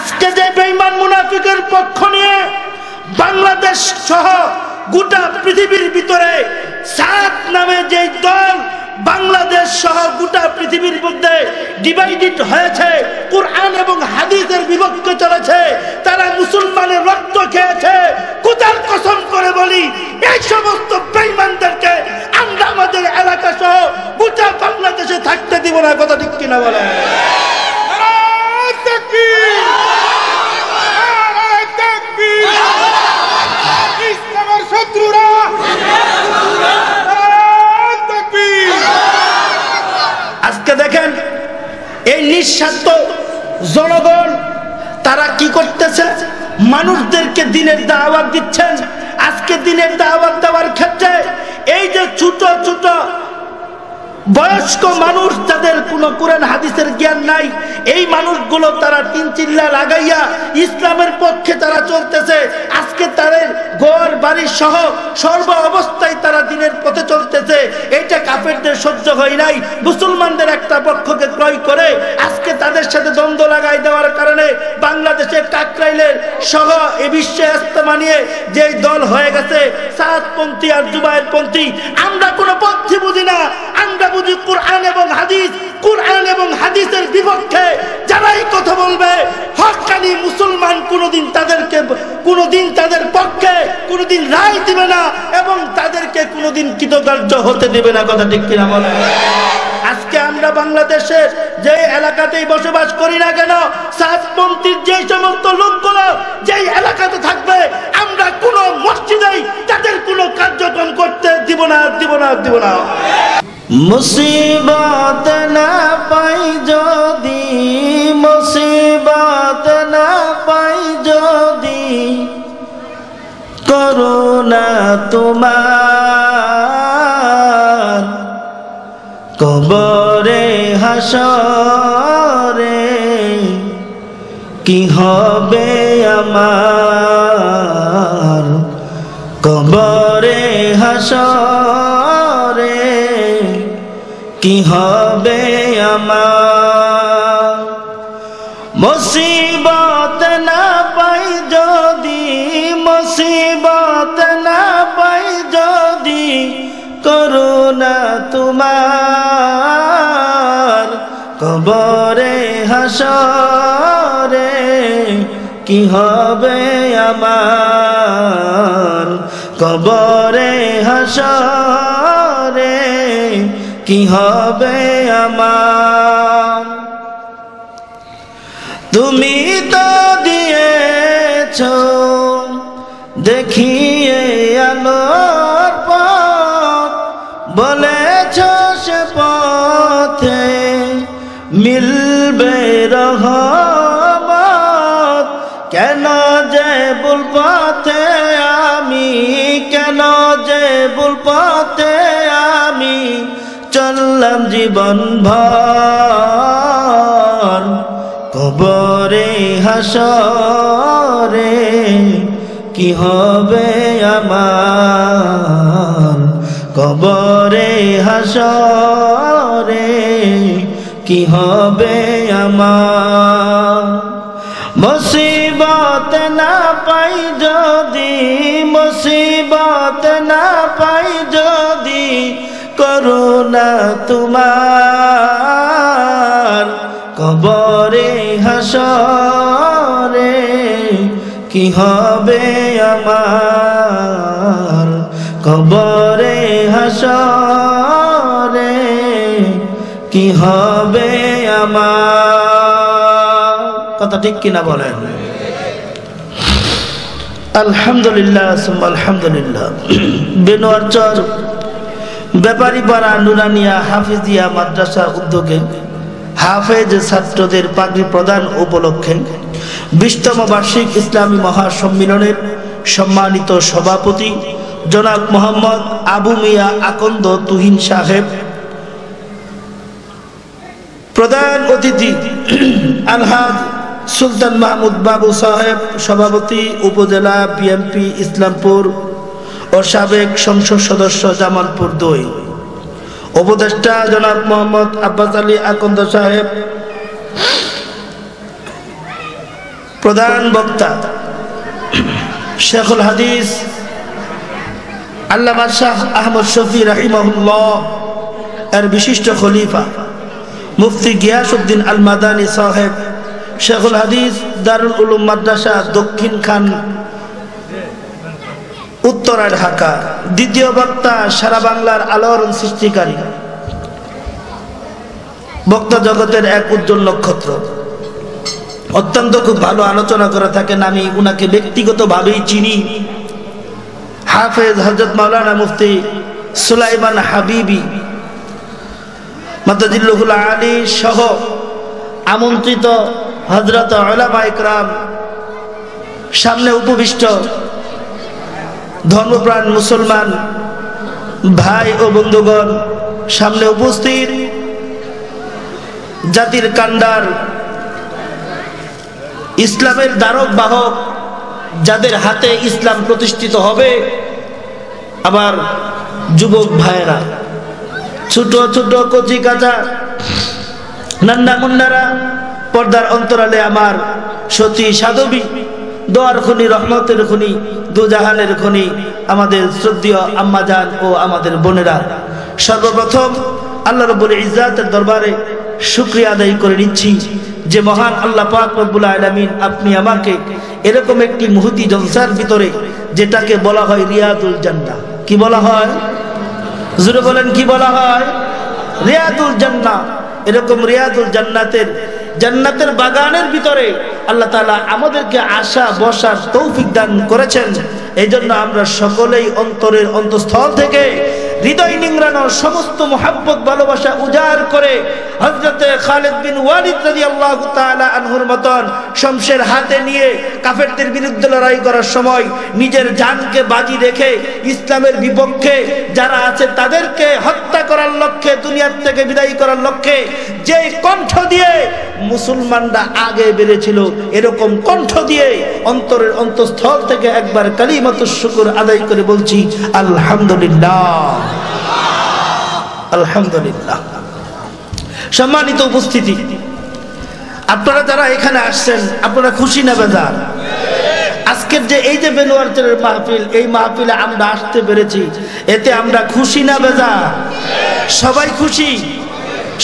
আজকে যে বেঈমান মুনাফিকের পক্ষ নিয়ে বাংলাদেশ সহ গোটা পৃথিবীর ভিতরে সাত নামে যে দল বাংলাদেশ সহ গোটা পৃথিবীর মধ্যে ডিভাইডেড হয়েছে, কুরআন এবং হাদিসের বিপক্ষে চলেছে, তারা মুসলমানের রক্ত খেয়েছে। খোদার কসম করে বলি, এই সমস্ত বেঈমানদেরকে আমরা আমাদের এলাকা সহ গোটা বাংলাদেশে থাকতে দিব না। কথা ঠিক কিনা বলে? ইসলামের শত্রুরা আজকে দেখেন এই নিঃস্বার্থ জনগণ তারা কি করতেছে, মানুষদেরকে দিনের দাওয়াত দিচ্ছেন। আজকে দিনের দাওয়াত দেওয়ার ক্ষেত্রে এই যে ছোট ছোট বয়স্ক মানুষ, যাদের কোনো কোরআন হাদিসের জ্ঞান নাই, এই মানুষগুলো তারা তিন চিল্লা লাগাইয়া ইসলামের পক্ষে তারা চলতেছে। আজকে তাদের ঘর বাড়ি সহ সর্ব অবস্থায় তারা দিনের পথে চলতেছে। এইটা কাফেরদের সহ্য হয় নাই। মুসলমানদের একটা পক্ষকে ক্রয় করে আজকে তাদের সাথে দ্বন্দ্ব লাগাই দেওয়ার কারণে বাংলাদেশের কাকরাইলের সহ এ বিশ্বে ইস্তেমা নিয়ে যে দল হয়ে গেছে সাতপন্থী আর জুবায়েরপন্থী। আমরা কোনো পন্থী বুঝি না, আমরা বুঝি কুরআন এবং হাদিস। কুরআন এবং হাদিসের বিপক্ষে যারাই কথা বলবে, হক্কানি মুসলমান কোনোদিন তাদের পক্ষে কোনোদিন রায় দিবে না এবং তাদেরকে কোনোদিন কৃতকার্য হতে দেবে না। কথা ঠিক কিনা বলে? আজকে আমরা বাংলাদেশের যে এলাকাতেই বসবাস করি না কেন, সাতপন্থীর যে সমস্ত লোকগুলো যেই এলাকাতে থাকবে, আমরা কোনো মসজিদেই তাদের কোনো কার্যক্রম করতে দিব না। মুসিবত না পাই যদি, মুসিবত না পাই যদি, করুণা তোমার কবরে হাসরে কি হবে আমার, কবরে হাসরে কি হবে আমার। মুসিবত না পাই যদি, মুসিবত না পাই যদি, করুণা তোমার কবরে হাসরে কি হবে আমার, কবরে হাসরে কি হবে আমার। তুমি তো দিয়েছো দেখিয়ে আলোর পথ, বলেছো সে পথে মিলবে রহমত। কেন যে ভুল পথে আমি, কেন যে ভুল পথে আমি চললাম জীবন ভর, কবরে হাসরে কি হবে আমার, কবরে হাসরে কি হবে আমার। মুসিবত না পাই যদি, মুসিবত না পাই যদি, করুণা তোমার কবরে হাসরে কি হবে আমার, কবরে হাসরে কি হবে আমার। কথা ঠিক কিনা বলেন? আলহামদুলিল্লাহ সুম্মা আলহামদুলিল্লাহ। বেনোয়ারচর ব্যাপারীপাড়া নুরানিয়া হাফিজিয়া মাদ্রাসা উদ্যোগে হাফেজ ছাত্রদের পাগড়ি প্রদান উপলক্ষে 20তম বার্ষিক ইসলামী মহাসম্মেলনের সম্মানিত সভাপতি জনাব মোহাম্মদ আবু মিয়া আকন্দ তুহিন সাহেব, প্রধান অতিথি আলহাজ সুলতান মাহমুদ বাবু সাহেব, সভাপতি উপজেলা বিএনপি ইসলামপুর ও সাবেক সংসদ সদস্য জামালপুর 2, উপদেষ্টা জনাব মোহাম্মদ আব্বাস আলী আকন্দ সাহেব, প্রধান বক্তা শেখুল হাদিস আল্লামা শাহ আহমদ শফি রাহিমাহুল্লাহ এর বিশিষ্ট খলিফা মুফতি গিয়াসউদ্দিন আল মাদানী সাহেব, শেখুল হাদিস দারুল উলুম মাদ্রাসা দক্ষিণ খান উত্তরা ঢাকা। দ্বিতীয় বক্তা সারা বাংলার আলোড়ন সৃষ্টিকারী বক্তা জগতের এক উজ্জ্বল নক্ষত্র, অত্যন্ত খুব ভালো আলোচনা করে থাকেন। আমি উনাকে ব্যক্তিগতভাবেই চিনি। হাফেজ হযরত মাওলানা মুফতি সুলাইমান হাবিবি মাদাজিল্লুহুল আলী সহ আমন্ত্রিত হযরত উলামা ইকরাম, সামনে উপবিষ্ট ধর্মপ্রাণ মুসলমান ভাই ও বন্ধুগণ, সামনে উপস্থিত জাতির কান্ডার ইসলামের ধারক বাহক, যাদের হাতে ইসলাম প্রতিষ্ঠিত হবে, আবার যুবক ভাইয়েরা, ছোট ছোট কচি কাঁচা নান্না মুন্নারা, পর্দার অন্তরালে আমার সতী সাধবী, দোয়ার খনি, রহমতের খনি, দুজাহানের খনি, আমাদের শ্রদ্ধেয় আম্মাজান ও আমাদের বোনেরা, সর্বপ্রথম আল্লাহ রাব্বুল ইজ্জাতের দরবারে শুকরিয়া আদায় করে নিচ্ছি যে মহান আল্লাহ পাক রব্বুল আলামিন আপনি আমাকে এরকম একটি মুহূর্তি জলসার ভিতরে, যেটাকে বলা হয় রিয়াদুল জান্নাহ, কি বলা হয় জোরে বলেন, কি বলা হয়? রিয়াদুল জান্নাহ। এরকম রিয়াদুল জান্নাতের বাগানের ভিতরে আল্লাহ তাআলা আমাদেরকে আসা বসার তৌফিক দান করেছেন। এই জন্য আমরা সকলেই অন্তরের অন্তঃস্থল থেকে হৃদয় নিংড়ানো সমস্ত মুহাব্বত ভালোবাসা উজাড় করে হযরতে খালিদ বিন ওয়ালিদ রাদিয়াল্লাহু তাআলা আনহুর মতন শমশের হাতে নিয়ে কাফেরদের বিরুদ্ধে লড়াই করার সময় নিজের জানকে বাজি রেখে ইসলামের বিপক্ষে যারা আছে তাদেরকে হত্যা করার লক্ষ্যে, দুনিয়ার থেকে বিদায় করার লক্ষ্যে যে কণ্ঠ দিয়ে মুসলমানরা আগে বেড়েছিল, এরকম কণ্ঠ দিয়ে অন্তরের অন্তঃস্থল থেকে একবার কালিমাতুশ শুকর আদায় করে বলছি আলহামদুলিল্লাহ, আলহামদুলিল্লাহ। সম্মানিত উপস্থিতি, আপনারা যারা এখানে আসছেন, আপনারা খুশি না বেজার? আজকের যে এই যে বেনুয়ারচরের মাহফিল, এই মাহফিলে আমরা আসতে পেরেছি, এতে আমরা খুশি না বেজার? সবাই খুশি?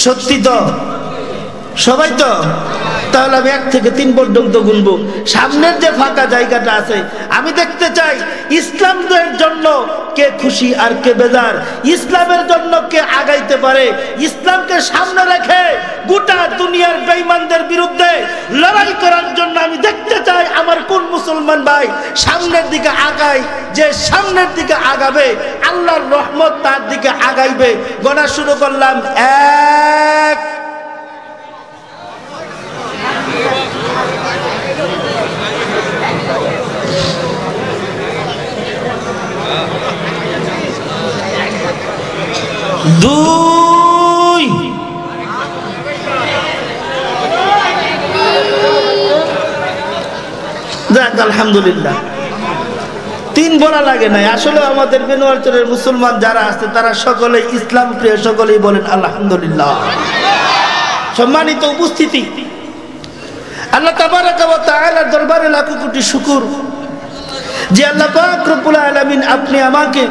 সত্যি তো? সবাই তো? তাহলে আমি 1 থেকে 3 পর্যন্ত গুনবো। সামনের যে ফাঁকা জায়গাটা আছে, আমি দেখতে চাই ইসলামের জন্য কে খুশি আর কে বেজার, ইসলামের জন্য কে আগাইতে পারে, ইসলামকে সামনে রেখে গোটা দুনিয়ার বেঈমানদের বিরুদ্ধে লড়াই করার জন্য আমি দেখতে চাই আমার কোন মুসলমান ভাই সামনের দিকে আগায়। যে সামনের দিকে আগাবে, আল্লাহর রহমত তার দিকে আগাইবে। গণা শুরু করলাম, 1, 2, যাক আলহামদুলিল্লাহ। 3 বলা লাগে নাই। আসলে আমাদের বেনুয়ারচরের মুসলমান যারা আছে তারা সকলে ইসলাম প্রিয়, সকলেই বলেন আলহামদুলিল্লাহ। সম্মানিত উপস্থিতি, আল্লাহ তাবারাক ওয়া তাআলার দরবারে লাখো কোটি শুকর যে আল্লাহ পাক রব্বুল আলামিন আপনি আমাকে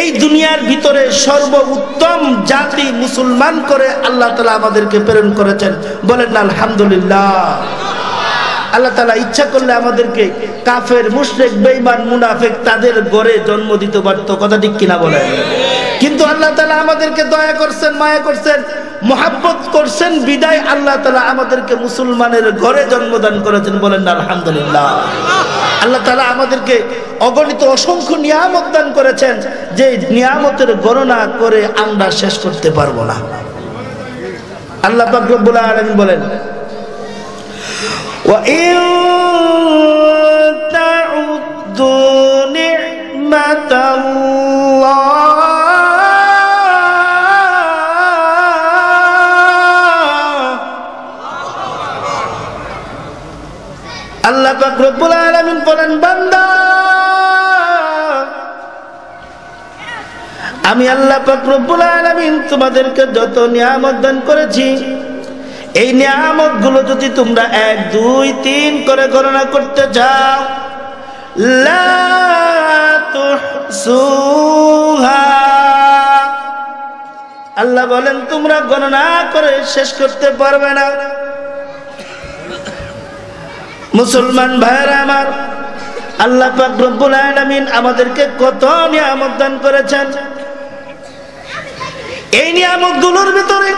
এই দুনিয়ার ভিতরে সর্বোত্তম জাতি মুসলমান করে আল্লাহ তাআলা আমাদেরকে প্রেরণ করেছেন। বলেন আলহামদুলিল্লাহ। আল্লাহ তাআলা ইচ্ছা করলে আমাদেরকে কাফের, মুশরিক, বেঈমান, মুনাফিক তাদের ঘরে জন্ম দিতে পারত, কথা ঠিক কিনা বলেন? কিন্তু আল্লাহ তাআলা আমাদেরকে দয়া করছেন, মায়া করছেন, মহব্বত করছেন, বিদায় আল্লাহ তাআলা আমাদেরকে মুসলমানের ঘরে জন্মদান করেছেন। বলেন আলহামদুলিল্লাহ। আল্লাহ তাআলা আমাদেরকে অগণিত অসংখ্য নিয়ামত দান করেছেন, যে নিয়ামতের গণনা করে আমরা শেষ করতে পারবো না। আল্লাহ পাক রব্বুল আলামিন বলেন, ওয়া ইন তাউদ্দু নি'মাতাল্লাহ আল্লাহ পাক রব্বুল আলামিন বলেন, বান্দা আমি আল্লাহ পাক রব্বুল আলামিন তোমাদেরকে যত নিয়ামত দান করেছি, এই নিয়ামত গুলো যদি তোমরা 1 2 3 করে গণনা করতে যাও, লা তুহসুহা, আল্লাহ বলেন তোমরা গণনা করে শেষ করতে পারবে না। মুসলমান ভাইরা আমার, আল্লাহ পাক রব্বুল আলামিন আমাদেরকে কত নিয়ামত দান করেছেন। এই নিয়ামতগুলোর ভিতরে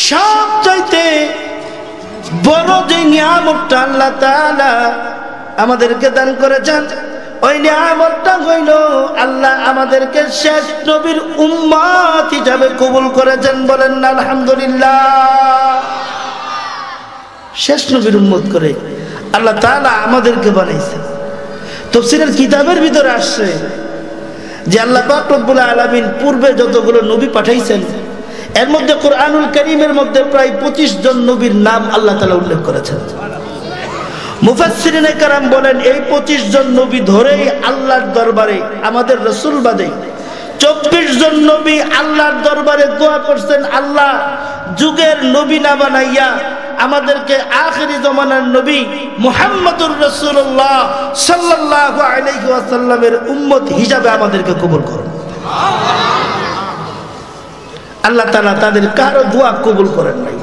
সবচাইতে বড় যে নিয়ামতটা আল্লাহ তাআলা আমাদেরকে দান করেছেন, ওই নিয়ামতটা হইল আল্লাহ আমাদেরকে শেষ নবীর উম্মত হিসাবে কবুল করেছেন। বলেন না আলহামদুলিল্লাহ। শেষ নবীর উম্মত করে আল্লাহ তাআলা আমাদেরকে বানাইছেন। তাফসীরের কিতাবের ভিতরে আসছে যে আল্লাহ পাক রব্বুল আলামিন পূর্বে যতগুলো নবী পাঠাইছেন, এর মধ্যে কোরআনুল কারীমের মধ্যে প্রায় 25 জন নবীর নাম আল্লাহ তাআলা উল্লেখ করেছেন। মুফাসসিরিনে কেরাম বলেন এই 25 জন নবী ধরেই আল্লাহর দরবারে আমাদের রাসূল বাদে 24 জন নবী আল্লাহর দরবারে দোয়া করছেন, আল্লাহ যুগের নবী না বানাইয়া আমাদেরকে আখিরি জামানার নবী মুহাম্মদুর রাসূলুল্লাহ সাল্লাল্লাহু আলাইহি ওয়াসাল্লামের উম্মত হিসাবে আমাদেরকে কবুল করুন। আল্লাহ তাআলা তাদের কারো দোয়া কবুল করেন নাই,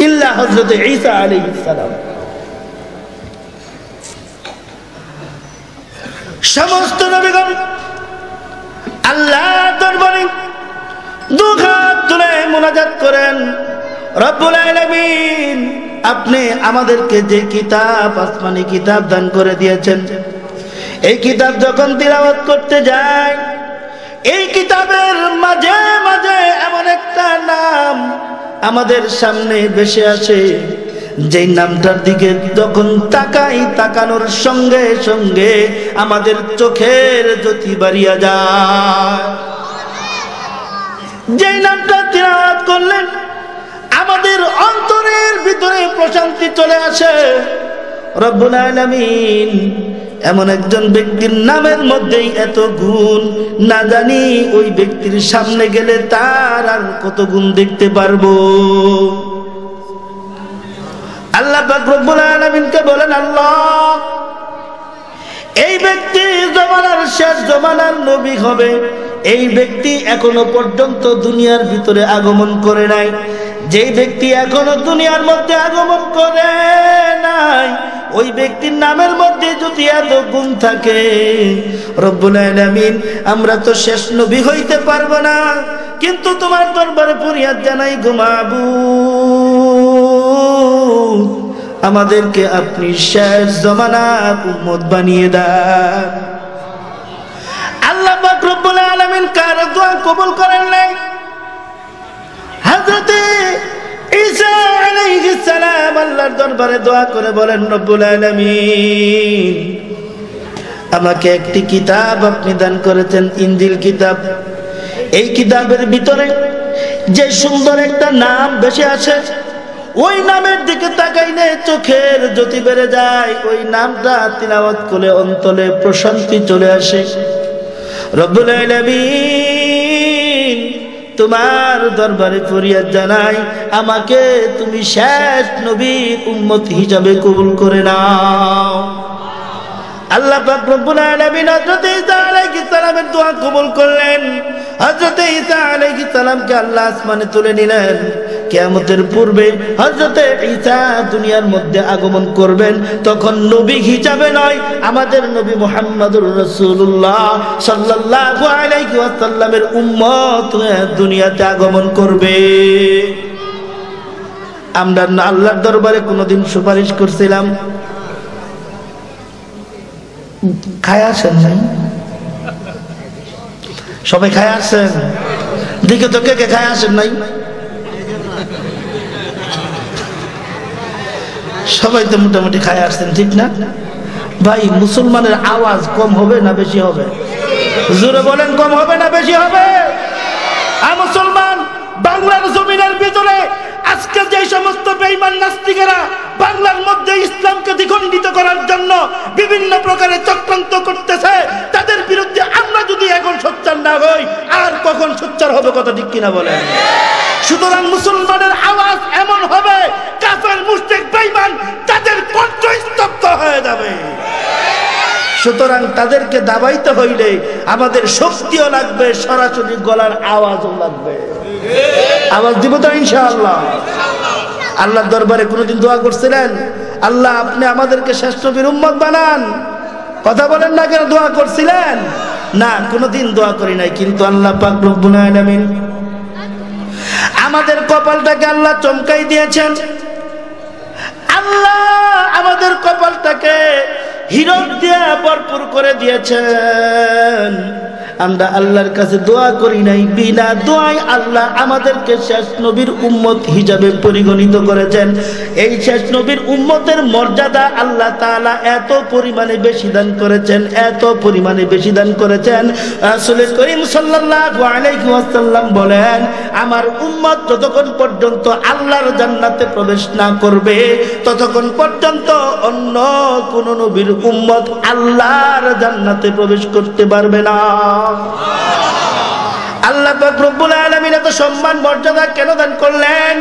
ইল্লা হযরত ঈসা আলাইহিস সালাম। সমস্ত নবীগণ আল্লাহ দরবারে দুই হাত তুলে মুনাজাত করেন, রব্বুল আলামিন আপনি আমাদেরকে যে কিতাব, আসমানি কিতাব দান করে দিয়েছেন, এই কিতাব যখন তিলাওয়াত করতে যায়, এই কিতাবের মাঝে মাঝে এমন একটা নাম আমাদের সামনে ভেসে আসে, যেই নামটার দিকে যখন তাকাই, তাকানোর সঙ্গে সঙ্গে আমাদের চোখের জ্যোতি বাড়িয়া যায়। যেই নামটা তিলাওয়াত করলেন আমাদের অন্তরের ভিতরে প্রশান্তি চলে আসে। রব্বুল আলামিন এমন একজন ব্যক্তির নামের মধ্যেই এত গুণ, না জানি ওই ব্যক্তির সামনে গেলে তার আর কত গুণ দেখতে পারবো। আল্লাহ পাক রব্বুল আলামিনকে বলেন, আল্লাহ এই ব্যক্তি জামানার শেষ জামানার নবী হবে, এই ব্যক্তি এখনো পর্যন্ত দুনিয়ার ভিতরে আগমন করে নাই। যেই ব্যক্তি এখনো দুনিয়ার মধ্যে আগমন করে নাই, ওই ব্যক্তির নামের মধ্যে যদি এত গুণ থাকে, রব্বুল আলামিন আমরা তো শেষ নবী হইতে পারবো না, কিন্তু তোমার দরবারে ফরিয়াদ জানাই গো মাবুদ, আমাদেরকে আপনি শেষ জামানার উম্মত বানিয়ে দেন। আল্লাহ পাক রব্বুল আলামিন কার দোয়া কবুল করেন নাই? হযরত ঈসা আলাইহিস সালাম আল্লাহর দরবারে দোয়া করে বলেন, রব্বুল আলামিন আমাকে একটি কিতাব আপনি দান করেছেন, ইনজিল কিতাব। এই কিতাবের ভিতরে যে সুন্দর একটা নাম ভেসে আসে, ওই নামের দিকে তাকাইলে চোখের জ্যোতি বেড়ে যায়। ওই নামটা তিলাওয়াত করলে অন্তরে প্রশান্তি চলে আসে। রব্বুল আলামিন তোমার দরবারে ফরিয়াদ জানাই, আমাকে তুমি শেষ নবীর উম্মত হিসাবে কবুল করে নাও। আল্লাহ পাক রব্বুল আলামিন হযরত ঈসা আলাইহিস সালামের দোয়া কবুল করলেন। হযরত ঈসা আলাইহিস সালামকে আল্লাহ আসমানে তুলে নিলেন। কিয়ামতের পূর্বে হযরত ঈসা দুনিয়ার মধ্যে আগমন করবেন, তখন নবী হিসাবে নয়, আমাদের নবী মুহাম্মদুর রাসূলুল্লাহ সাল্লাল্লাহু আলাইহি ওয়াসাল্লামের উম্মত হয়ে দুনিয়াতে আগমন করবে। আমরা আল্লাহর দরবারে কোনোদিন সুপারিশ করছিলাম? খায় আসেন নাই? সবাই খায় আসেন? দিকে তো কে কে খায় আসেন নাই? সবাই তো মোটামুটি খায় আসছেন, ঠিক না ভাই? মুসলমানের আওয়াজ কম হবে না বেশি হবে? জোরে বলেন, কম হবে না বেশি হবে? মুসলমান বাংলার জমিনের ভিতরে আজকে যে সমস্ত বেঈমান নাস্তিকেরা বাংলার মধ্যে ইসলামকে দ্বিখণ্ডিত করার জন্য বিভিন্ন প্রকারের চক্রান্ত করতেছে, তাদের বিরুদ্ধে আমরা যদি এখন সোচ্চার না হই, আর কখন সোচ্চার হবে? কথা ঠিক কিনা বলেন? সুতরাং মুসলমানের আওয়াজ এমন হবে, কাফের মুশরিক বেঈমান তাদের কণ্ঠ স্তব্ধ হয়ে যাবে। সুতরাং তাদেরকে দাবাইতে হইলে আমাদের শক্তিও লাগবে, সরাসরি গলার আওয়াজও লাগবে। আওয়াজ দিব তো ইনশাআল্লাহ। আল্লাহর দরবারে কোনোদিন দোয়া করছিলেন, আল্লাহ আপনি আমাদেরকে শ্রেষ্ঠ নবীর উম্মত বানান? কথা বলেন না কেন? দোয়া করছিলেন না? কোনোদিন দোয়া করি নাই। কিন্তু আল্লাহ পাক রব্বুল আলামিন আমাদের কপালটাকে আল্লাহ চমকাই দিয়েছেন। আল্লাহ আমাদের কপালটাকে হীরক দিয়ে ভরপুর করে দিয়েছেন। আমরা আল্লাহর কাছে দোয়া করি নাই, বিনা দোয়ায় আল্লাহ আমাদেরকে শেষ নবীর উম্মত হিসাবে পরিগণিত করেছেন। এই শেষ নবীর উম্মতের মর্যাদা আল্লাহ তাআলা এত পরিমাণে বেশি দান করেছেন, এত পরিমাণে বেশি দান করেছেন। রাসূল করিম সাল্লাল্লাহু আলাইহি ওয়াসাল্লাম বলেন, আমার উম্মত যতক্ষণ পর্যন্ত আল্লাহর জান্নাতে প্রবেশ না করবে ততক্ষণ পর্যন্ত অন্য কোন নবীর উম্মত আল্লাহর জান্নাতে প্রবেশ করতে পারবে না। আল্লাহ পাক রব্বুল আলামিন এত সম্মান মর্যাদা কেন দান করলেন?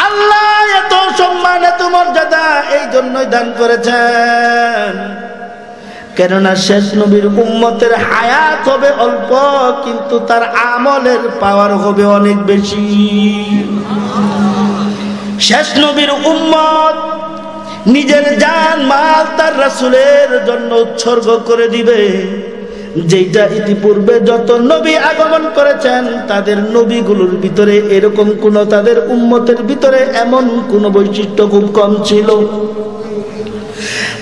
আল্লাহ এত সম্মান এত মর্যাদা এই জন্যই দান করেছেন, কেননা শেষ নবীর উম্মতের হায়াত হবে অল্প, কিন্তু তার আমলের পাওয়ার হবে অনেক বেশি। শেষ নবীর উম্মত নিজের জান মাল তার রাসূলের জন্য উৎসর্গ করে দিবে, যেটা ইতিপূর্বে যত নবী আগমন করেছেন তাদের নবীগুলোর ভিতরে এরকম কোন, তাদের উম্মতের ভিতরে এমন কোন বৈশিষ্ট্য খুব কম ছিল।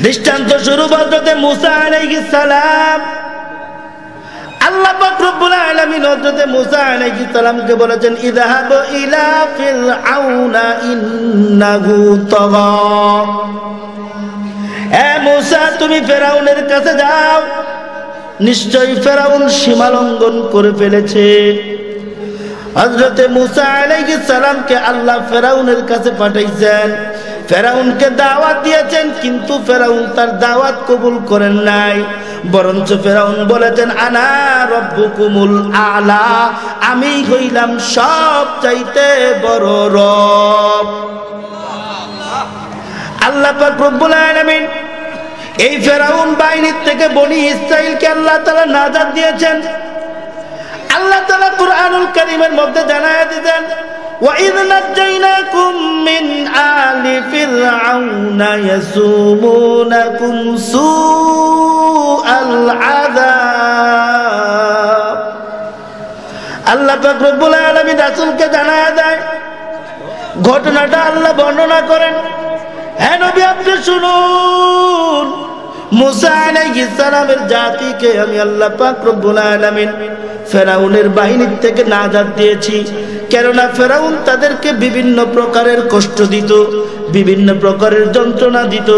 দৃষ্টান্ত স্বরূপ হযরত মুসা আলাইহিস সালাম, আল্লাহ পাক রব্বুল আলামিন হযরত মুসা আলাইহিস সালামকে বলেছেন, ইযহাব ইলা ফিরআউনা ইন্নাহু তাগা। এ মুসা, তুমি ফেরাউনের কাছে যাও, নিশ্চয়ই ফেরাউন সীমা লঙ্ঘন করে ফেলেছে। হযরত মুসা আলাইহিস সালামকে আল্লাহ ফেরাউনের কাছে পাঠাইছেন, ফেরাউনকে দাওয়াত দিয়েছেন, কিন্তু ফেরাউন তার দাওয়াত কবুল করেন নাই। বরঞ্চ ফেরাউন বলেছেন, আনা রব্বুকুমুল আলা, আমি হইলাম সব চাইতে বড় রব। আল্লাহ পাক রব্বুল আলামিন এই ফেরাউন বাহিনীর থেকে বনি ইসরাইলকে আল্লাহ তাআলা নাজাত দিয়েছেন। আল্লাহ তাআলা কুরআনুল কারীমের মধ্যে জানায়া দিয়েছেন, وَإِذْ نَجَّيْنَاكُمْ مِنْ آلِ فِرْعَوْنَ يَسُومُونَكُمْ سُوءَ الْعَذَابِ। আল্লাহ পাক রব্বুল আলামিন রাসূলকে জানায়া দেয়, ঘটনাটা আল্লাহ বর্ণনা করেন। হ্যাঁ নবী, আপনি শুনুন, মুসা আলাইহিস সালামের জাতিকে আমি আল্লাহ পাক রব্বুল আলামিন ফেরাউনের বাহিনীর থেকে নাজাত দিয়েছি, কেননা ফেরাউন তাদেরকে বিভিন্ন প্রকারের কষ্ট দিত, বিভিন্ন প্রকারের যন্ত্রণা দিত।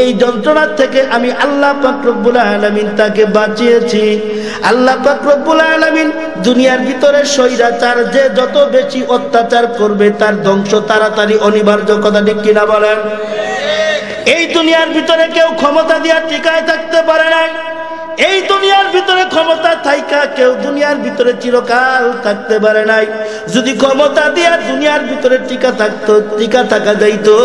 এই যন্ত্রণার থেকে আমি আল্লাহ পাক রব্বুল আলামিন তাকে বাঁচিয়েছি। আল্লাহ পাক রব্বুল আলামিন দুনিয়ার ভিতরে স্বৈরাচার যে যত বেশি অত্যাচার করবে তার ধ্বংস তাড়াতাড়ি অনিবার্য। কথা ঠিক কিনা বলেন? এই দুনিয়ার ভিতরে কেউ ক্ষমতা দিয়ে টিকায় থাকতে পারে নাই। এই দুনিয়ার ভিতরে ক্ষমতা থাইকা কেউ দুনিয়ার ভিতরে চিরকাল থাকতে পারে নাই। যদি ক্ষমতা দিয়া দুনিয়ার ভিতরে টিকা থাকা যাইতো,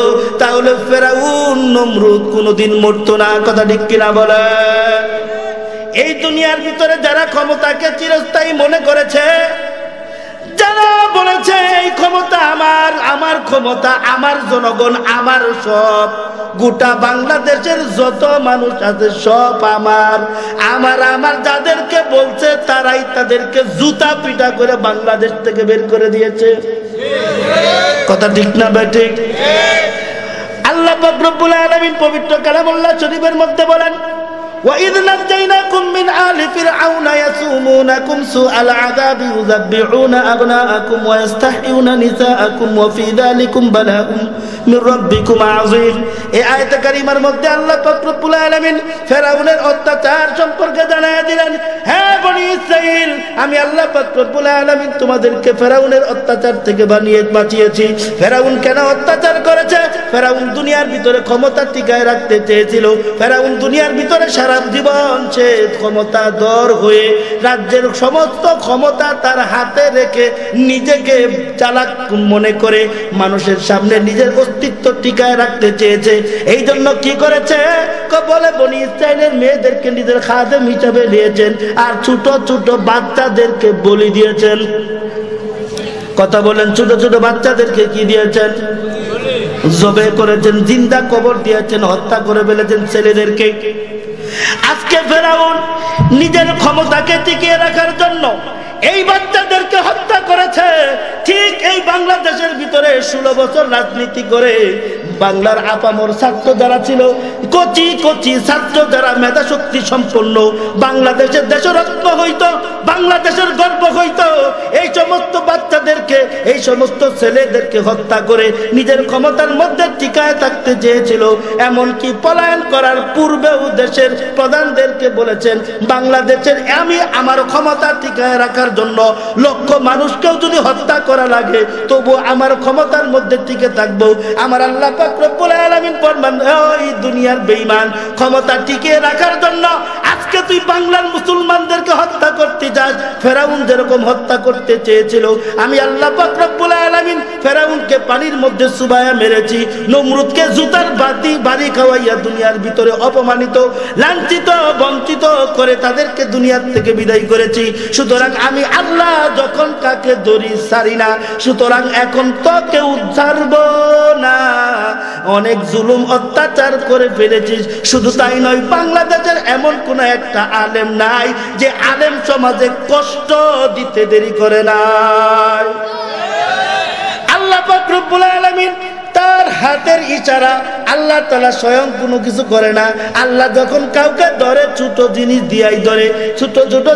তাহলে ফেরাউন নমরুদ কোনোদিন মরতো না। কথা ঠিক কিনা বলে? এই দুনিয়ার ভিতরে যারা ক্ষমতাকে চিরস্থায়ী মনে করেছে, যারা বলেছে এই ক্ষমতা আমার, আমার ক্ষমতা, আমার জনগণ, আমার সব, গোটা বাংলাদেশের যত মানুষ আছে সব আমার, আমার আমার যাদেরকে বলছে তারাই তাদেরকে জুতা পিটা করে বাংলাদেশ থেকে বের করে দিয়েছে। কথা ঠিক না বেঠিক? আল্লাহ পাক রব্বুল আলামিন পবিত্র কালামুল্লাহ শরীফের মধ্যে বলেন, وَإِذْ نَجَّيْنَاكُمْ مِنْ آلِ فِرْعَوْنَ يَسُومُونَكُمْ سُوءَ الْعَذَابِ يُذَبِّحُونَ أَبْنَاءَكُمْ وَيَسْتَحْيُونَ نِسَاءَكُمْ وَفِي ذَلِكُمْ بَلَاءٌ مِنْ رَبِّكُمْ عَظِيمٌ। এই আয়াতে কারিমার মধ্যে আল্লাহ পাক রব্বুল আলামিন ফেরাউনের অত্যাচার সম্পর্কে জানায়া দিলেন, হ্যাঁ বনি ইসরাইল, আমি আল্লাহ পাক রব্বুল আলামিন তোমাদেরকে ফেরাউনের অত্যাচার থেকে বাঁচিয়েছি। ফেরাউন কেন অত্যাচার করেছে? ফেরাউন দুনিয়ার ভিতরে ক্ষমতা টিকায় রাখতে চেয়েছিল। ফেরাউন দুনিয়ার ভিতরে সারা সারা জীবন সে ক্ষমতাধর হয়ে রাজ্যের সমস্ত ক্ষমতা তার হাতে রেখে নিজেকে চালাক মনে করে মানুষের সামনে নিজের অস্তিত্ব টিকায় রাখতে চেয়েছে। এই জন্য কি করেছে, বলে বনি ইসরাইলের মেয়েদেরকে নিজের খাদেম হিসাবে নিয়েছেন আর ছোট ছোট বাচ্চাদেরকে বলি দিয়েছেন। কথা বলেন, ছোট ছোট বাচ্চাদেরকে কি দিয়েছেন? জবে করেছেন, জিন্দা কবর দিয়েছেন, হত্যা করে ফেলেছেন ছেলেদেরকে। আজকে ফেরাউন নিজের ক্ষমতাকে টিকিয়ে রাখার জন্য এই বাচ্চাদেরকে হত্যা করেছে। ঠিক এই বাংলাদেশের ভিতরে 16 বছর রাজনীতি করে বাংলার আপামর ছাত্র যারা ছিল, কচি কচি ছাত্র যারা মেধা শক্তি সম্পন্ন, বাংলাদেশের দেশরত্ন হইতো, বাংলাদেশের গর্ব হইতো, এই সমস্ত বাচ্চাদেরকে, এই সমস্ত ছেলেদেরকে হত্যা করে নিজের ক্ষমতার মধ্যে টিকায় থাকতে চেয়েছিল। এমনকি পলায়ন করার পূর্বেও দেশের প্রধানদেরকে বলেছেন, বাংলাদেশের আমি আমার ক্ষমতা টিকায় রাখার জন্য লক্ষ মানুষকেও যদি হত্যা করা লাগে তবু আমার ক্ষমতার মধ্যে টিকে থাকবো। আমার আল্লাহ পাক রব্বুল আলামিন ফরমান, ওই দুনিয়ার বেঈমান, ক্ষমতা টিকিয়ে রাখার জন্য আজকে তুই বাংলার মুসলমানদেরকে হত্যা করতে যাস। ফেরাউন যেরকম হত্যা করতে চেয়েছিল, আমি আল্লাহ পাক রব্বুল আলামিন ফেরাউনকে পানির মধ্যে চুবাইয়া মেরেছি, নমরুদকে জুতার বাড়ি খাওয়াইয়া দুনিয়ার ভিতরে অপমানিত, লাঞ্ছিত, বঞ্চিত করে তাদেরকে দুনিয়ার থেকে বিদায় করেছি। সুতরাং আমি আল্লাহ যখন কাকে ধরি ছাড়ি না, সুতরাং এখন তো কেউ ছাড়ব না। অনেক জুলুম অত্যাচার করে ফেলেছিস। শুধু তাই নয়, বাংলাদেশের এমন কোন একটা আলেম নাই যে আলেম সমাজে কষ্ট দিতে দেরি করে নাই। আল্লাহ পাক রব্বুল আলামিন তার হাতের ইশারা, আল্লাহ তাআলা স্বয়ং কোনো কিছু করে না। আল্লাহ যখন কাউকে ধরে ছোট জিনিস দিয়াই ধরে। ছোট ছোট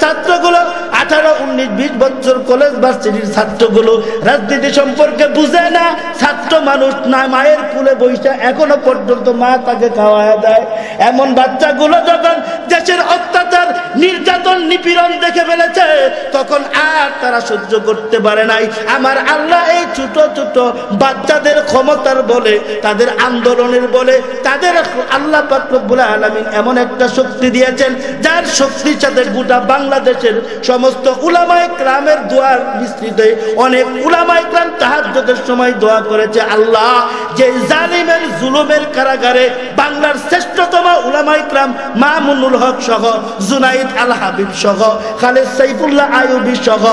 ছাত্রগুলো 18, 19, 20 বছর কলেজ ভার্সিটির ছাত্রগুলো রাজনীতি সম্পর্কে বুঝে না। ছাত্র মানুষ না, মায়ের কুলে বইসা এখনো পর্যন্ত মা তাকে খাওয়ায় দেয়। এমন বাচ্চাগুলো যখন দেশের অত্যাচার, নির্যাতন, নিপীড়ন দেখে ফেলেছে, তখন আর তারা সহ্য করতে পারে নাই। আমার আল্লাহ এই ছোট ছোট বাচ্চাদের ক্ষমতার বলে, তাদের আন্দোলনের বলে, তাদের আল্লাহ পাক রব্বুল আলামিন এমন একটা শক্তি দিয়েছেন, যার শক্তির সাথে গোটা বাংলাদেশের সমস্ত উলামায়ে কেরামের দোয়ার মিশ্রিত। অনেক উলামায়ে কেরাম তাহাজ্জুদের সময় দোয়া করেছে, আল্লাহ যে জালিমের জুলুমের কারাগারে বাংলার শ্রেষ্ঠতম উলামায়ে কেরাম মামুনুল হক সহ, জুনাইদ আল হাবিব সহ, খালেদ সাইফুল্লাহ আইয়ুবী সহ,